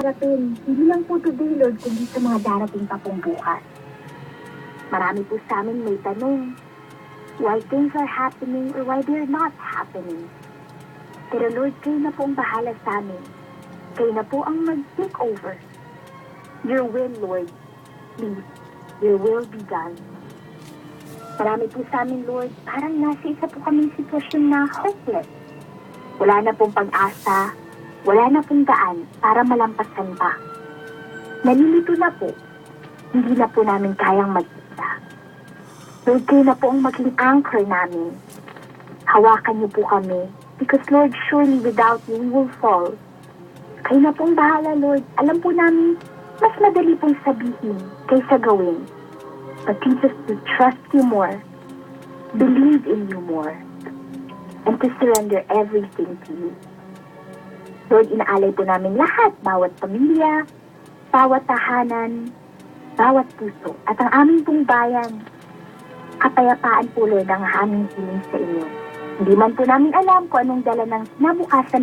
harapin, hindi lang po today, Lord, kundi sa mga darating pa pong bukas. Marami po sa amin may tanong, why things are happening or why they're not happening. Pero Lord, kayo na po ang bahala sa amin. Kayo na po ang mag-take over. Your will, Lord, please, your will be done. Marami po sa amin, Lord, parang nasa isa po kaming sitwasyon na hopeless. Wala na pong pag-asa, wala na pong daan para malampasan pa. Nalilito na po, hindi na po namin kayang mag-isa. Lord, kayo na po ang maging anchor namin. Hawakan niyo po kami, because Lord, surely without you, we will fall. Kayo na pong bahala, Lord. Alam po namin, mas madali pong sabihin kaysa gawin. But teach us to trust you more, believe in you more, and to surrender everything to you. Lord, inaalay po namin lahat, bawat pamilya, bawat tahanan, bawat puso, at ang aming pong bayan. Kapayapaan po, Lord, ang aming hiling sa inyo. Hindi man po namin alam kung anong dala ng kinabukasan